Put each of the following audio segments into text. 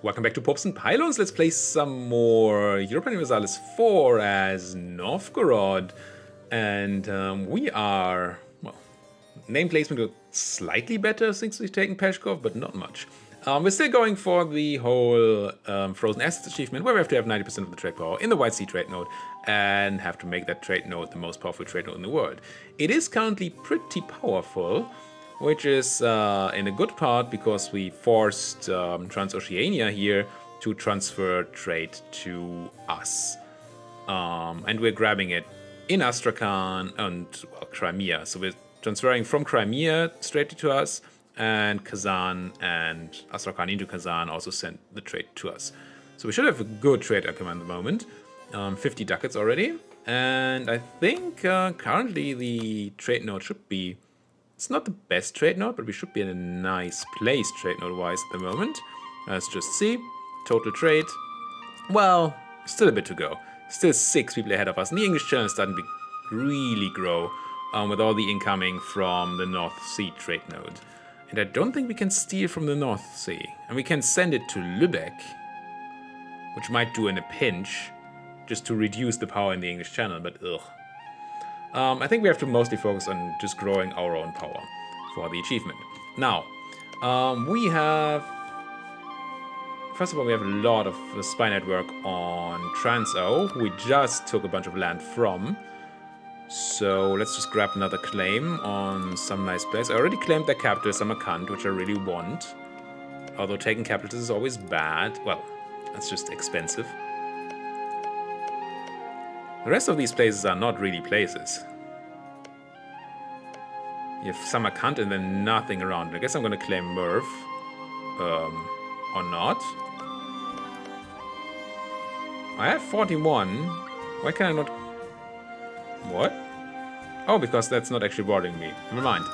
Welcome back to Popes and Pylons. Let's play some more Europa Universalis IV as Novgorod. And we are, well, name placement got slightly better since we've taken Peshkov, but not much. We're still going for the whole Frozen Assets achievement, where we have to have 90% of the trade power in the White Sea trade node and have to make that trade node the most powerful trade node in the world. It is currently pretty powerful, which is in a good part because we forced Transoceania here to transfer trade to us. And we're grabbing it in Astrakhan and Crimea. So we're transferring from Crimea straight to us, and Kazan and Astrakhan into Kazan also sent the trade to us. So we should have a good trade outcome at the moment. 50 ducats already. And I think currently the trade node should be... It's not the best trade node, but we should be in a nice place trade node-wise at the moment. Let's just see. Total trade. Well, still a bit to go. Still 6 people ahead of us. And the English channel is starting to really grow with all the incoming from the North Sea trade node. And I don't think we can steal from the North Sea. And we can send it to Lübeck, which might do in a pinch, just to reduce the power in the English channel, but ugh. I think we have to mostly focus on just growing our own power for the achievement. Now, we have... First of all, we have a lot of spy network on Transo, who we just took a bunch of land from. So let's just grab another claim on some nice place. I already claimed their capital, Samarkand, which I really want. Although taking capitals is always bad. Well, that's just expensive. The rest of these places are not really places. You have Samarkand and then nothing around. I guess I'm gonna claim Merv. Or not. I have 41. Why can I not... What? Oh, because that's not actually bothering me. Never mind.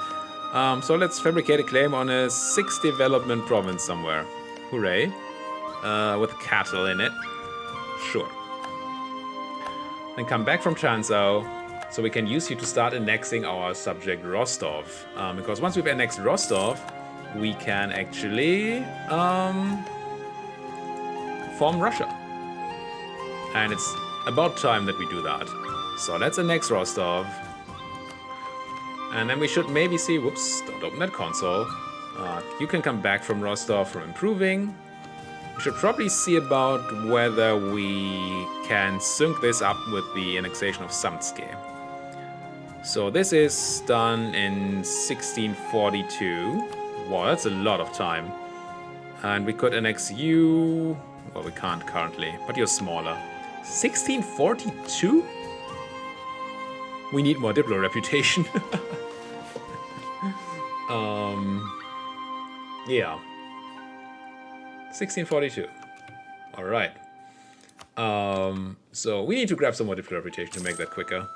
So let's fabricate a claim on a 6 development province somewhere. Hooray. With cattle in it. Sure. Then come back from Transo, so we can use you to start annexing our subject Rostov. Because once we've annexed Rostov, we can actually form Russia. And it's about time that we do that. So let's annex Rostov. And then we should maybe see... Whoops, don't open that console. You can come back from Rostov from improving. We should probably see about whether we can sync this up with the annexation of Samtske. So this is done in 1642. Wow, that's a lot of time. And we could annex you... Well, we can't currently, but you're smaller. 1642? We need more Diplo reputation. Yeah. 1642. Alright. So we need to grab some more Diplo reputation to make that quicker.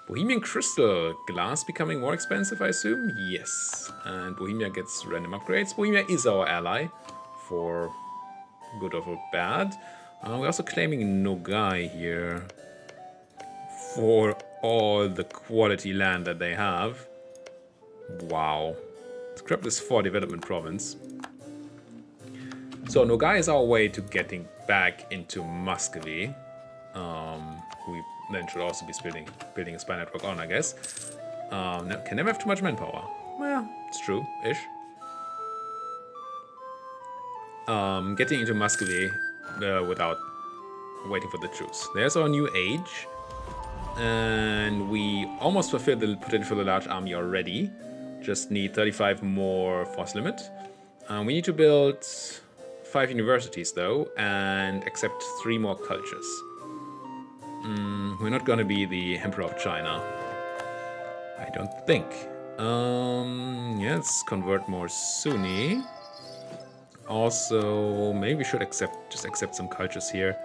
Bohemian Crystal Glass becoming more expensive, I assume? Yes. And Bohemia gets random upgrades. Bohemia is our ally, for good or for bad. We're also claiming Nogai here for all the quality land that they have. Wow. Let's grab this 4 development province. So Nogai is our way to getting back into Muscovy. We then should also be building a spy network on, I guess. Can never have too much manpower. Well, it's true-ish. Getting into Muscovy without waiting for the truce. There's our new age. And we almost fulfilled the potential for the large army already. Just need 35 more force limit. We need to build 5 universities though, and accept 3 more cultures. We're not gonna be the Emperor of China. I don't think. Yeah, let's convert more Sunni. Also, maybe we should just accept some cultures here.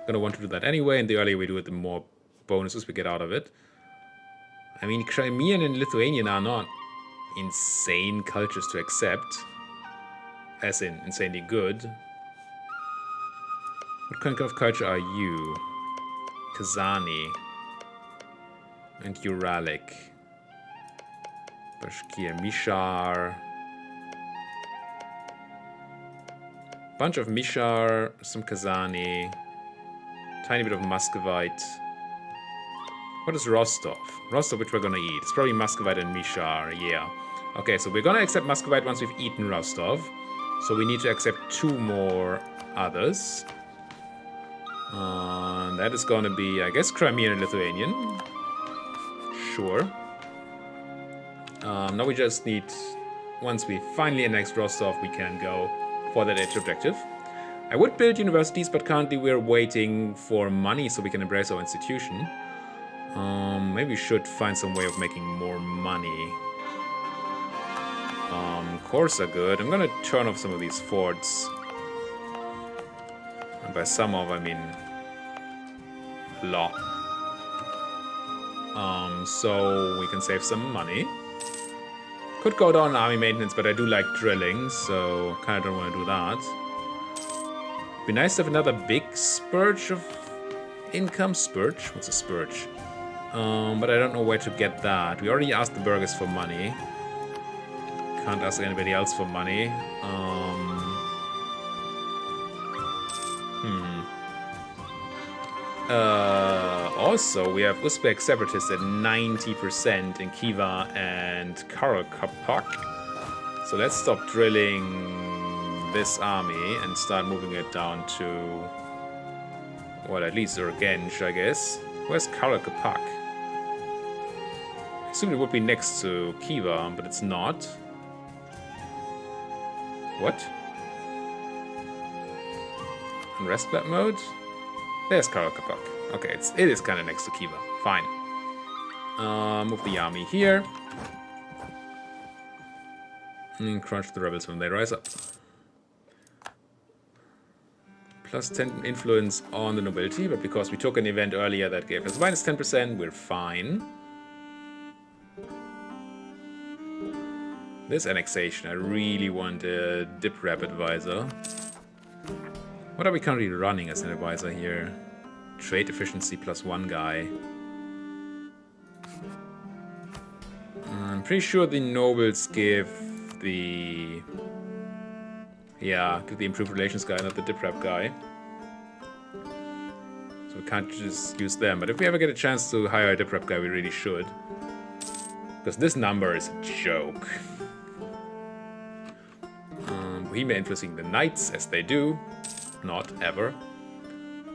Gonna want to do that anyway, and the earlier we do it, the more bonuses we get out of it. I mean, Crimean and Lithuanian are not insane cultures to accept. As in, insanely good. What kind of culture are you? Kazani. And Uralic. Bashkir, Mishar. Bunch of Mishar, some Kazani, tiny bit of Muscovite. What is Rostov? Rostov, which we're gonna eat. It's probably Muscovite and Mishar, yeah. Okay, so we're gonna accept Muscovite once we've eaten Rostov. So we need to accept 2 more others. That is gonna be, I guess, Crimean and Lithuanian. Sure. Now we just need, once we finally annex Rostov, we can go for that edge objective. I would build universities, but currently we're waiting for money so we can embrace our institution. Maybe we should find some way of making more money. Cores are good. I'm gonna turn off some of these forts. And by some of, I mean a lot. So we can save some money. Could go down army maintenance, but I do like drilling, so kind of don't want to do that. Be nice to have another big spurge of income. Spurge? What's a spurge? But I don't know where to get that. We already asked the burghers for money. Can't ask anybody else for money. Also, we have Uzbek separatists at 90% in Khiva and Karakapak. So let's stop drilling this army and start moving it down to, well, at least Urgench, I guess. Where's Karakapak? I assume it would be next to Khiva, but it's not. What? In rest lab mode? There's Karakapak. Okay, it is kind of next to Khiva. Fine. Move the army here. And crush the rebels when they rise up. Plus 10 influence on the nobility, but because we took an event earlier that gave us minus 10%, we're fine. This annexation, I really want a dip rep advisor. What are we currently running as an advisor here? Trade efficiency plus 1 guy. I'm pretty sure the nobles give the... yeah, give the improved relations guy, not the dip rep guy. So we can't just use them. But if we ever get a chance to hire a dip rep guy, we really should. Because this number is a joke. Bohemia influencing the knights, as they do. Not ever.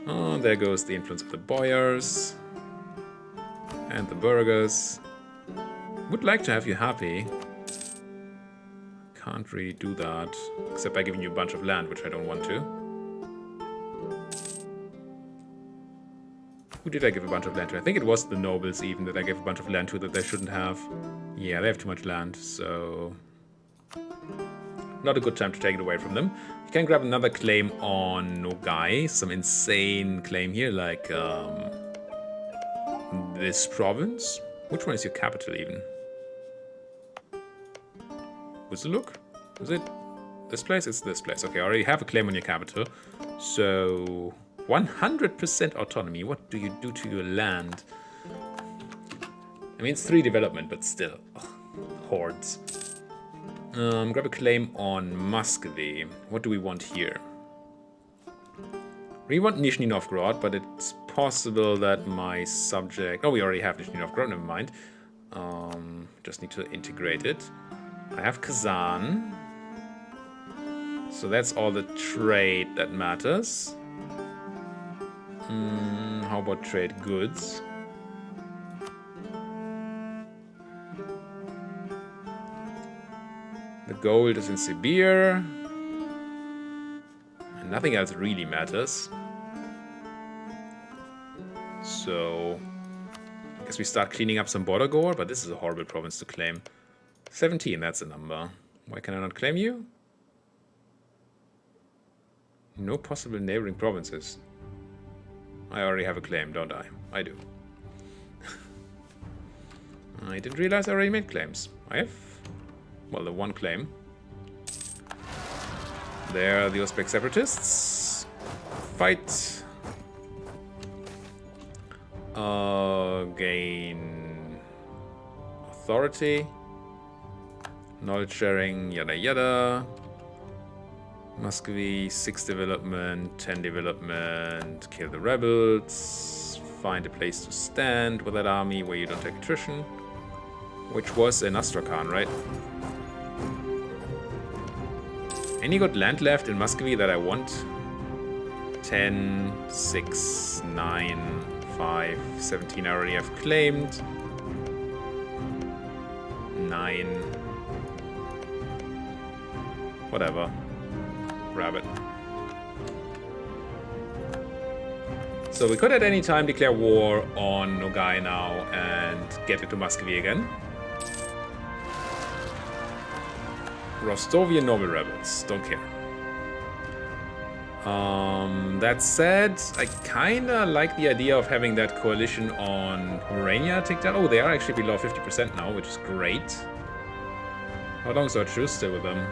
Oh, there goes the influence of the boyars. And the burghers. Would like to have you happy. Can't really do that. Except by giving you a bunch of land, which I don't want to. Who did I give a bunch of land to? I think it was the nobles even that I gave a bunch of land to that they shouldn't have. Yeah, they have too much land, so... not a good time to take it away from them. You can grab another claim on Nogai. Some insane claim here, like this province. Which one is your capital even? Look? Is it this place? It's this place. Okay, I already have a claim on your capital. So 100% autonomy. What do you do to your land? I mean, it's 3 development, but still. Ugh, hordes. Grab a claim on Muscovy. What do we want here? We want Nizhny Novgorod, but it's possible that my subject... oh, we already have Nizhny Novgorod, never mind. Just need to integrate it. I have Kazan. So that's all the trade that matters. How about trade goods? The gold is in Sibir. And nothing else really matters. So I guess we start cleaning up some border gore, but this is a horrible province to claim. 17, that's a number. Why can I not claim you? No possible neighboring provinces. I already have a claim, don't I? I do. I didn't realize I already made claims. I have... well, the one claim. There are the Uzbek separatists. Fight. Gain authority. Knowledge sharing, yada yada. Muscovy, 6 development, 10 development, kill the rebels, find a place to stand with that army where you don't take attrition, which was in Astrakhan, right? Any good land left in Muscovy that I want? 10, 6, 9, 5, 17 I already have claimed. 9. Whatever. Grab it. So we could at any time declare war on Nogai now and get into Muscovy again. Rostovian noble rebels. Don't care. That said, I kinda like the idea of having that coalition on Morania take down. Oh, they are actually below 50% now, which is great. How long is our truce still with them?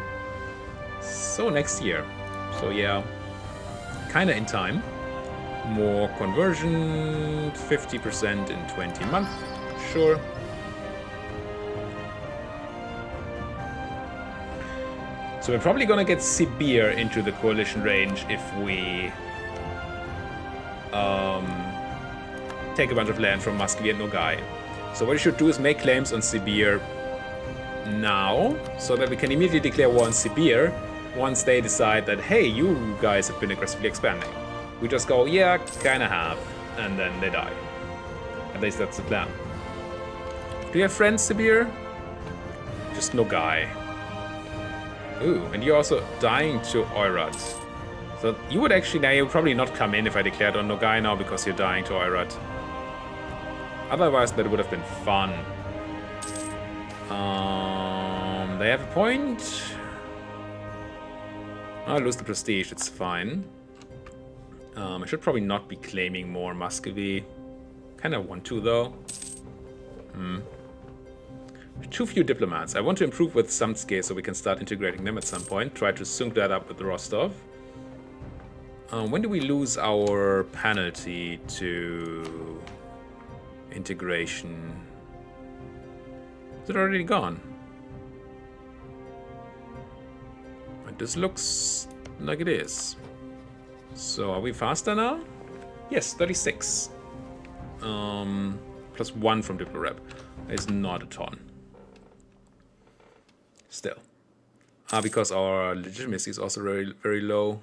So next year. So yeah, kinda in time. More conversion, 50% in 20 months. Sure. So we're probably gonna get Sibir into the coalition range if we take a bunch of land from Muscovy and Nogai. So what we should do is make claims on Sibir now, so that we can immediately declare war on Sibir once they decide that, hey, you guys have been aggressively expanding. We just go, yeah, kinda have, and then they die. At least that's the plan. Do you have friends, Sibir? Just Nogai. Ooh, and you're also dying to Oirat. So you would actually, now you would probably not come in if I declared on Nogai now because you're dying to Oirat. Otherwise, that would have been fun. They have a point. I'll lose the prestige, it's fine. I should probably not be claiming more Muscovy. Kinda want to, though. Too few diplomats. I want to improve with Samtske so we can start integrating them at some point. Try to sync that up with Rostov. When do we lose our penalty to integration? Is it already gone? This looks like it is. So are we faster now? Yes, 36. Plus 1 from Diplorep. It's not a ton. Still. Because our legitimacy is also very, very low.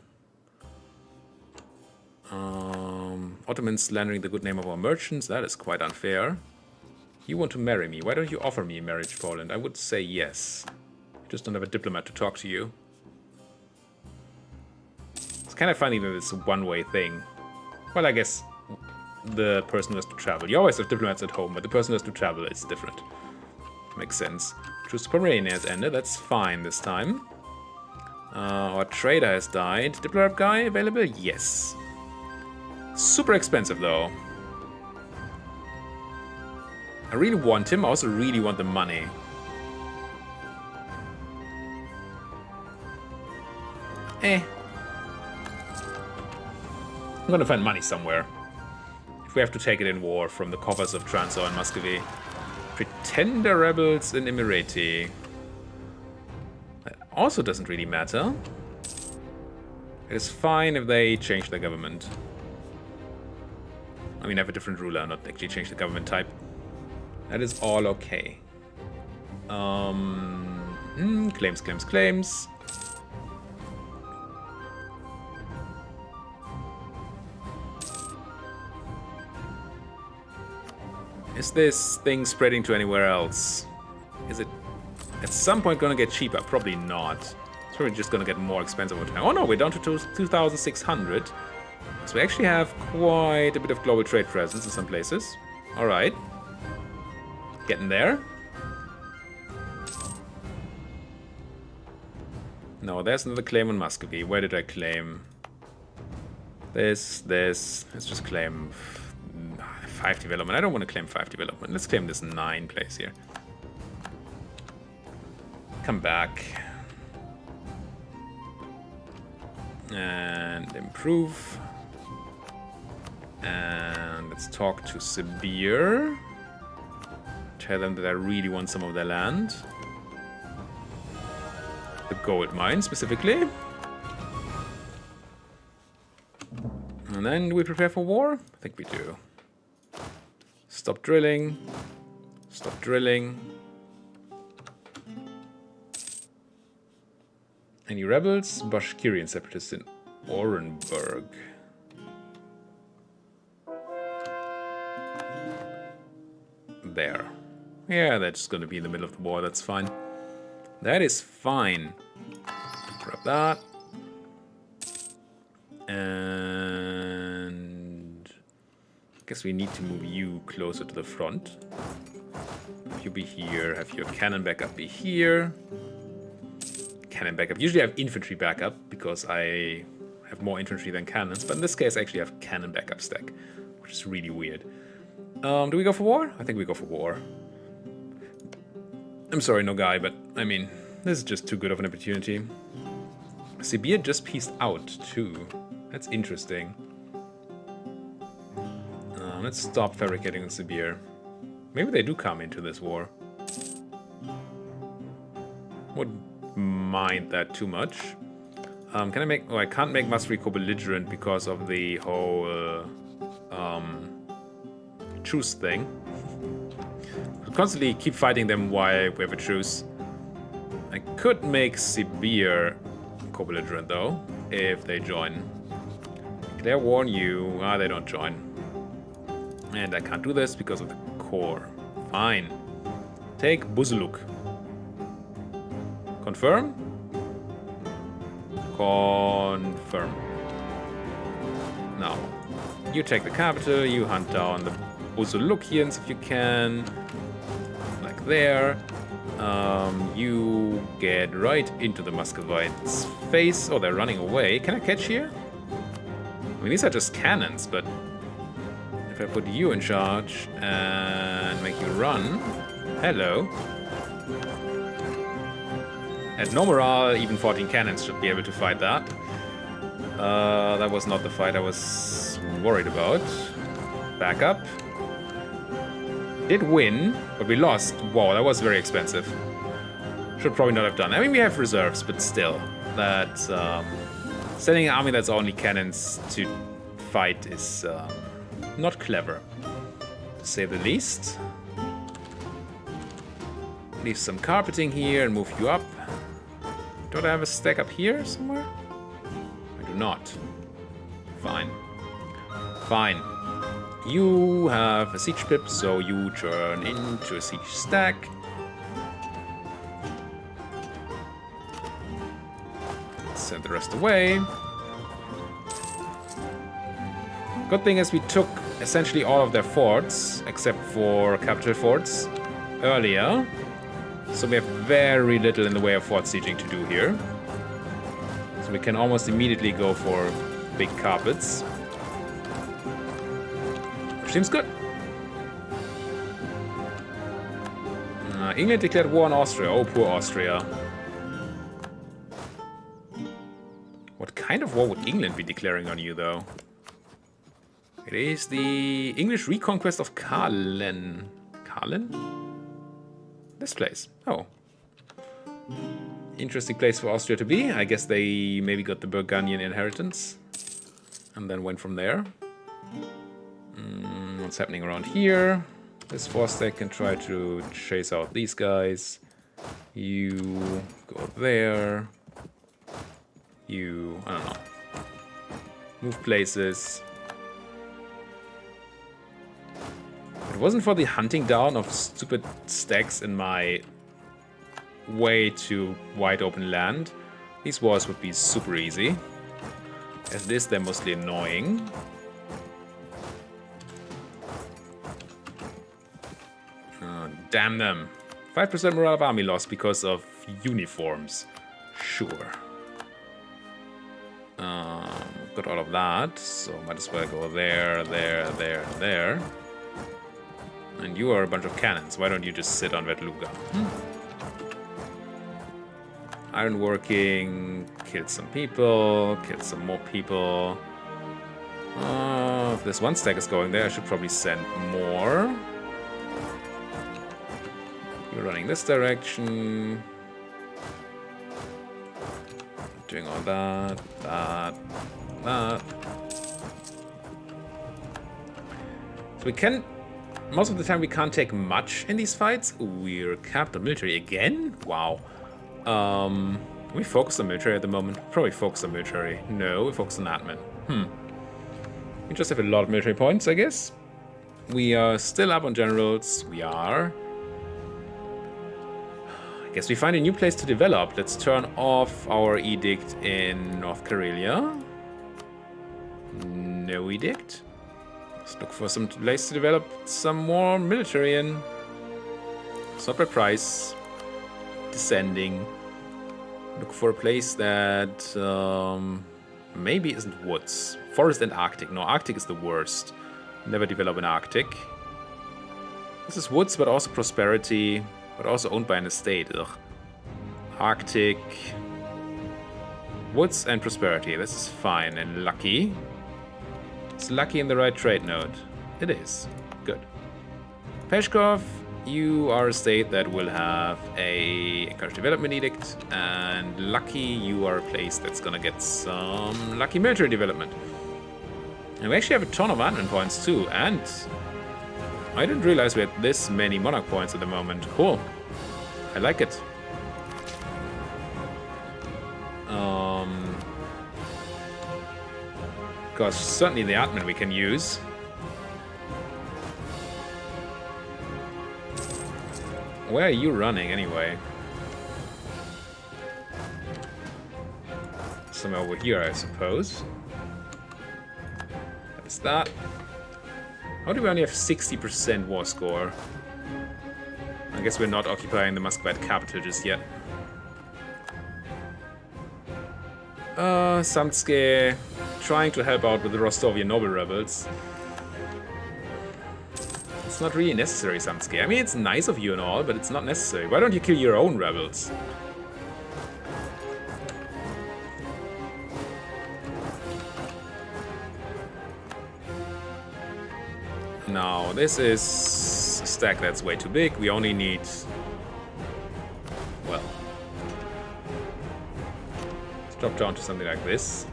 Ottomans slandering the good name of our merchants. That is quite unfair. You want to marry me. Why don't you offer me marriage, Poland? I would say yes. You just don't have a diplomat to talk to you. It's kind of funny that it's a one-way thing. Well, I guess the person who has to travel. You always have diplomats at home, but the person who has to travel is different. Makes sense. Truce to Pomerania has ended. That's fine this time. Our trader has died. Diplomat guy available? Yes. Super expensive, though. I really want him. I also really want the money. I'm gonna find money somewhere. If we have to take it in war from the coffers of Transor and Muscovy. Pretender rebels in Emirati. That also doesn't really matter. It is fine if they change their government. I mean, have a different ruler, not actually change the government type. That is all okay. Claims, claims, claims. Is this thing spreading to anywhere else? Is it at some point gonna get cheaper? Probably not. It's probably just gonna get more expensive over time. Oh no, we're down to 2,600. So we actually have quite a bit of global trade presence in some places. Alright. Getting there. No, there's another claim on Muscovy. Where did I claim? This. Let's just claim 5 development. I don't want to claim 5 development. Let's claim this 9 place here. Come back. And improve. And let's talk to Sibir. Tell them that I really want some of their land. The gold mine, specifically. And then do we prepare for war? I think we do. Stop drilling. Stop drilling. Any rebels? Bashkirian separatists in Orenburg. There. Yeah, that's gonna be in the middle of the war, that's fine. That is fine. Grab that. And I guess we need to move you closer to the front. Have you be here, have your cannon backup be here. Cannon backup. Usually I have infantry backup because I have more infantry than cannons, but in this case I actually have cannon backup stack, which is really weird. Do we go for war? I think we go for war. I'm sorry, no guy, but I mean, this is just too good of an opportunity. Sibir just pieced out too. That's interesting. Let's stop fabricating in Sibir. Maybe they do come into this war. Wouldn't mind that too much. Can I make... Oh, I can't make Masri co-belligerent because of the whole truce thing. We'll constantly keep fighting them while we have a truce. I could make Sibir co-belligerent though, if they join. Declare war on you. Ah, they don't join. And I can't do this because of the core. Fine. Take Buzuluk. Confirm? Confirm. Now, you take the capital, you hunt down the Buzulukians if you can. Like there. You get right into the Muscovites' face. Oh, they're running away. Can I catch here? I mean, these are just cannons, but if I put you in charge and make you run... Hello. At no morale, even 14 cannons should be able to fight that. That was not the fight I was worried about. Back up. Did win, but we lost. Wow, that was very expensive. Should probably not have done. I mean, we have reserves, but still. That sending an army that's only cannons to fight is not clever, to say the least. Leave some carpeting here and move you up. Don't I have a stack up here somewhere? I do not. Fine. Fine. You have a siege pip, so you turn into a siege stack. Send the rest away. Good thing is we took essentially all of their forts, except for capital forts, earlier. So we have very little in the way of fort sieging to do here. So we can almost immediately go for big carpets. Which seems good. England declared war on Austria. Oh, poor Austria. What kind of war would England be declaring on you, though? It is the English reconquest of Karlen. Karlen? This place. Oh. Interesting place for Austria to be. I guess they maybe got the Burgundian inheritance. And then went from there. What's happening around here? This force stack can try to chase out these guys. You go there. You... I don't know. Move places. If it wasn't for the hunting down of stupid stacks in my way to wide open land, these wars would be super easy. As this, they're mostly annoying. Damn them. 5% morale of army loss because of uniforms. Sure. Got all of that, so might as well go there, there, there, there. And you are a bunch of cannons. Why don't you just sit on Vetluga? Ironworking, killed some people, killed some more people. If this one stack is going there, I should probably send more. You're running this direction. Doing all that, that, that. So we can... Most of the time we can't take much in these fights. We're capped on military again? Wow. We focus on military at the moment. Probably focus on military. No, we focus on admin. We just have a lot of military points, I guess. We are still up on generals. We are. I guess we find a new place to develop. Let's turn off our edict in North Karelia. No edict. Let's look for some place to develop some more military in. It's not by price. Descending. Look for a place that maybe isn't woods. Forest and Arctic. No, Arctic is the worst. Never develop in Arctic. This is woods, but also prosperity. But also owned by an estate. Ugh. Arctic. Woods and prosperity. This is fine and lucky. It's lucky in the right trade node. It is. Good. Peshkov, you are a state that will have a encourage development edict. And lucky, you are a place that's gonna get some lucky military development. And we actually have a ton of admin points too. And I didn't realize we had this many monarch points at the moment. Cool. I like it. Because certainly the admin we can use. Where are you running anyway? Somewhere over here, I suppose. That's that. How do we only have 60% war score? I guess we're not occupying the Muscovite capital just yet. Samtske trying to help out with the Rostovian noble rebels. It's not really necessary, Samtske. I mean, it's nice of you and all, but it's not necessary. Why don't you kill your own rebels? Now, this is a stack that's way too big. We only need... Well... Let's drop down to something like this.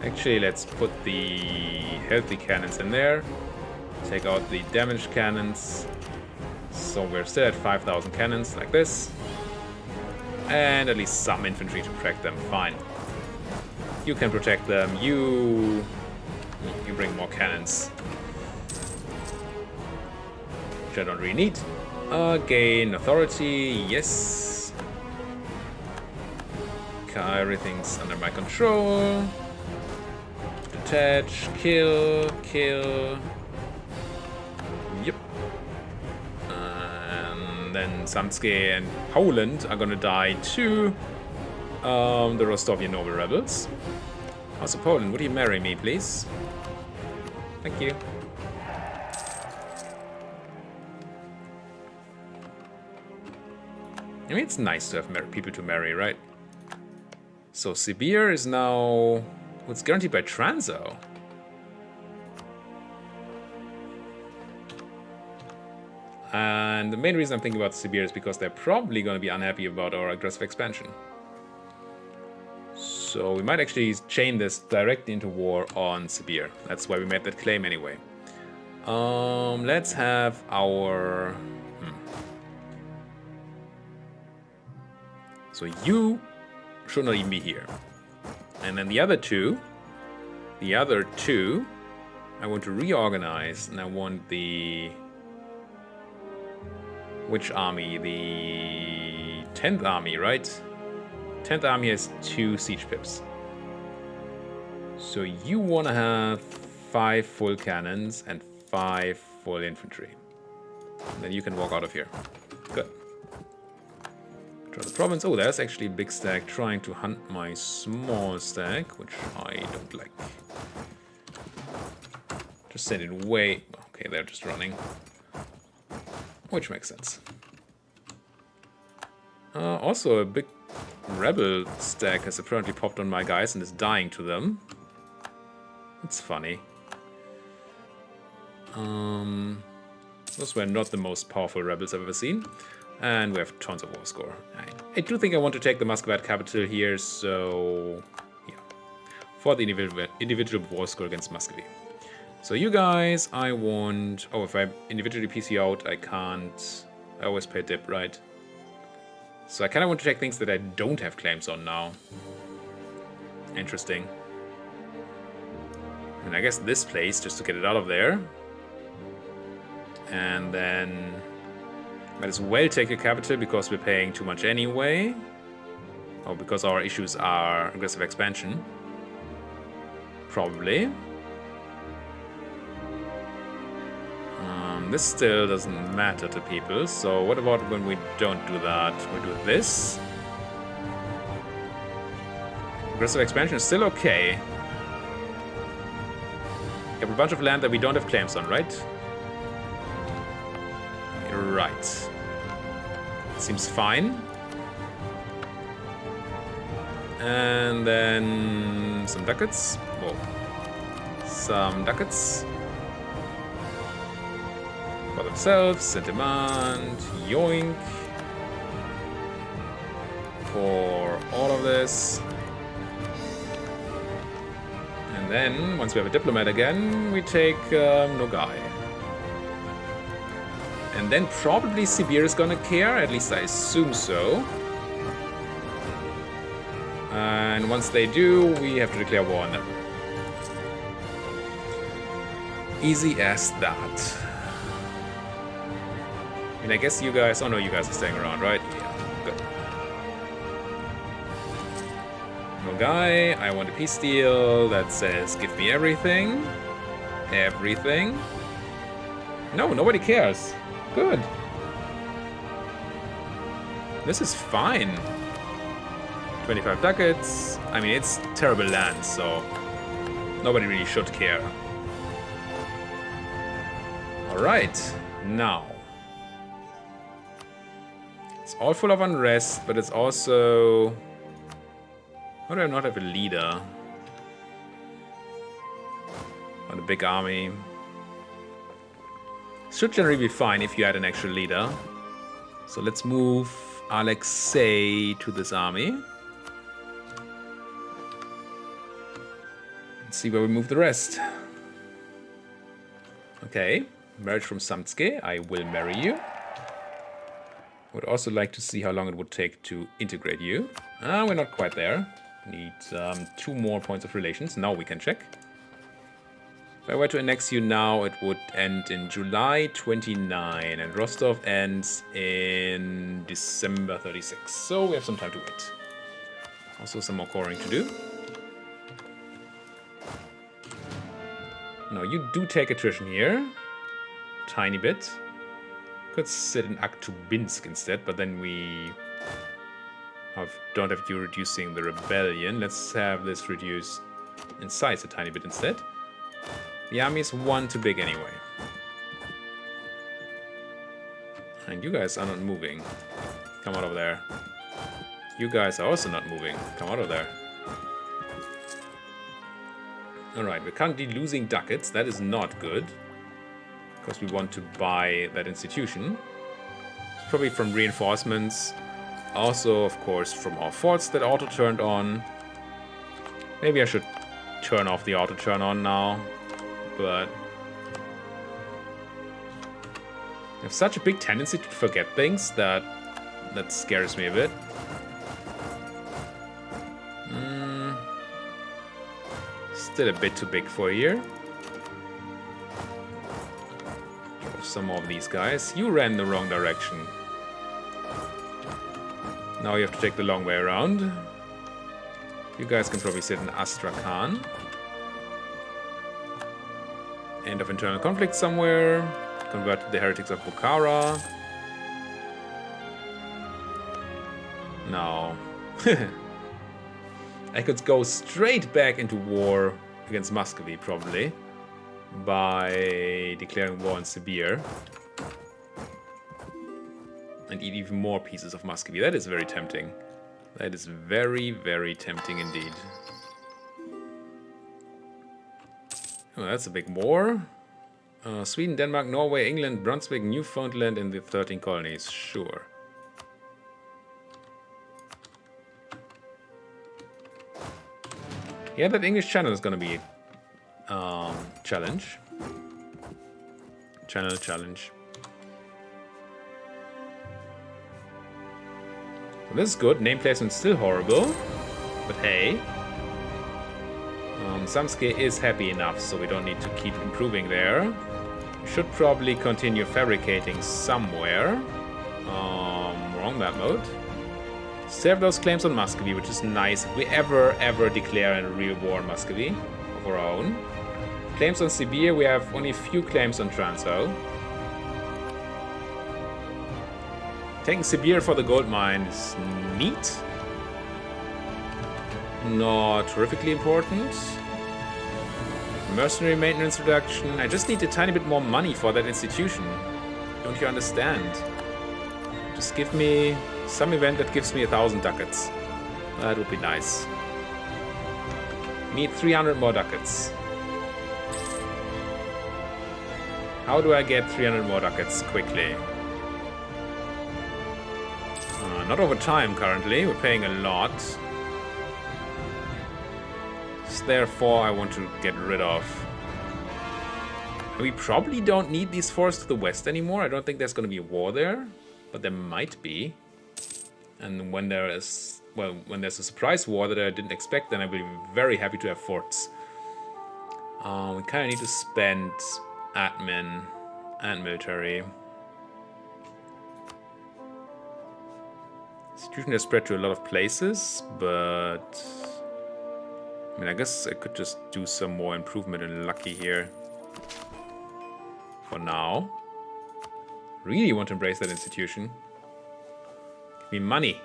Actually, let's put the healthy cannons in there. Take out the damaged cannons. So we're still at 5,000 cannons, like this. And at least some infantry to protect them. Fine. You can protect them. You bring more cannons. Which I don't really need. Gain authority, yes. Okay, everything's under my control. Detach, kill. Yep. And then Samtske and Poland are gonna die to the Rostovian noble rebels. Also, Poland, would you marry me, please? Thank you. I mean, it's nice to have people to marry, right? So Sibir is now... It's guaranteed by Transo. And the main reason I'm thinking about Sibir is because they're probably going to be unhappy about our aggressive expansion. So we might actually chain this directly into war on Sibir. That's why we made that claim anyway. Let's have our... So you should not even be here. And then the other two, I want to reorganize, and I want the... Which army? The 10th army, right? 10th army has 2 siege pips. So you want to have 5 full cannons and 5 full infantry. And then you can walk out of here. Good. Try the province. Oh, there's actually a big stack trying to hunt my small stack, which I don't like. Just send it away. Okay, they're just running. Which makes sense. Also, a big rebel stack has apparently popped on my guys and is dying to them. That's funny. Those were not the most powerful rebels I've ever seen. And we have tons of war score. I do think I want to take the Muscovite capital here, so... Yeah. For the individual war score against Muscovy. So you guys, I want... Oh, if I individually PC out, I can't... I always pay a dip, right? So I kind of want to check things that I don't have claims on now. Interesting. And I guess this place, just to get it out of there. And then... Might as well take a capital because we're paying too much anyway. Or because our issues are aggressive expansion. Probably. This still doesn't matter to people, so what about when we don't do that? We do this. Aggressive expansion is still okay. We have a bunch of land that we don't have claims on, right? Right. Seems fine. And then some ducats. Whoa. Some ducats. For themselves, in demand, yoink. For all of this. And then, once we have a diplomat again, we take Nogai. And then probably Sibir is gonna care, at least I assume so. And once they do, we have to declare war on them. Easy as that. I mean, I guess you guys... Oh no, you guys are staying around, right? Yeah, good. Nogai, I want a peace deal that says, give me everything. Everything. No, nobody cares. Good. This is fine. 25 ducats. I mean, it's terrible land, so nobody really should care. Alright, now. It's all full of unrest, but it's also... How do I not have a leader? Not a big army. Should generally be fine if you had an actual leader. So let's move Alexei to this army. Let's see where we move the rest. Okay, marriage from Samtske. I will marry you. Would also like to see how long it would take to integrate you. We're not quite there. Need 2 more points of relations. Now we can check. If I were to annex you now, it would end in July 29, and Rostov ends in December 36. So we have some time to wait. Also some more coring to do. No, you do take attrition here. Tiny bit. Could sit in Aktubinsk instead, but then we don't have you reducing the rebellion. Let's have this reduced in size a tiny bit instead. The army is 1 too big anyway. And you guys are not moving. Come out of there. You guys are also not moving. Come out of there. Alright, we're currently losing ducats. That is not good. Because we want to buy that institution. Probably from reinforcements. Also, of course, from our forts that auto turned on. Maybe I should turn off the auto turn on now. But I have such a big tendency to forget things that scares me a bit. Still a bit too big for a year. Some more of these guys. You ran the wrong direction. Now you have to take the long way around. You guys can probably sit in Astrakhan. End of internal conflict somewhere. Convert the heretics of Bukhara. No. I could go straight back into war against Muscovy, probably. By declaring war on Sibir. And eat even more pieces of Muscovy. That is very tempting. That is very, very tempting indeed. Oh, that's a big war. Sweden, Denmark, Norway, England, Brunswick, Newfoundland, and the 13 colonies. Sure. Yeah, that English channel is gonna be a challenge. Channel challenge. So this is good. Name placement's still horrible. But hey. Samsuke is happy enough, so we don't need to keep improving there. We should probably continue fabricating somewhere. Wrong map mode. Still have those claims on Muscovy, which is nice if we ever declare a real war on Muscovy of our own. Claims on Siberia, we have only a few claims on Transo. Taking Siberia for the gold mine is neat. Not terrifically important. Mercenary maintenance reduction. I just need a tiny bit more money for that institution. Don't you understand? Just give me some event that gives me 1,000 ducats. That would be nice. Need 300 more ducats. How do I get 300 more ducats quickly? Not over time currently. We're paying a lot. So therefore, I want to get rid of. We probably don't need these forests to the west anymore. I don't think there's going to be a war there, but there might be. And when there is, well, when there's a surprise war that I didn't expect, then I will be very happy to have forts. We kind of need to spend admin and military. Institution has spread to a lot of places, but I mean, I guess I could just do some more improvement in Lucky here. For now. Really want to embrace that institution. Give me money.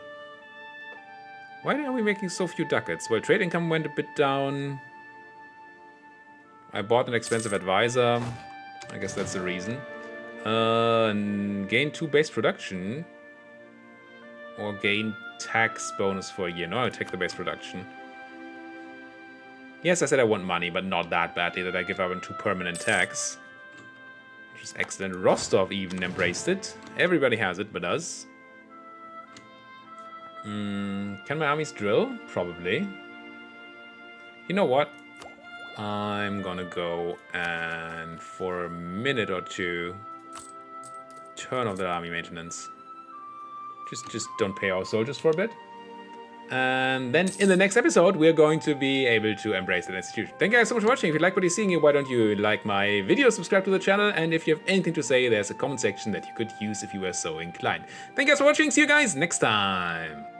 Why are we making so few ducats? Well, trade income went a bit down. I bought an expensive advisor. I guess that's the reason. Gain 2 base production. Or gain tax bonus for a year. No, I'll take the base production. Yes, I said I want money, but not that badly that I give up on 2 permanent tax. Which is excellent. Rostov even embraced it. Everybody has it but us. Can my armies drill? Probably. You know what? I'm gonna go and for a minute or two turn off the army maintenance. Just don't pay our soldiers for a bit. And then in the next episode, we're going to be able to embrace that institution. Thank you guys so much for watching. If you like what you're seeing here, why don't you like my video, subscribe to the channel, and if you have anything to say, there's a comment section that you could use if you were so inclined. Thank you guys for watching. See you guys next time.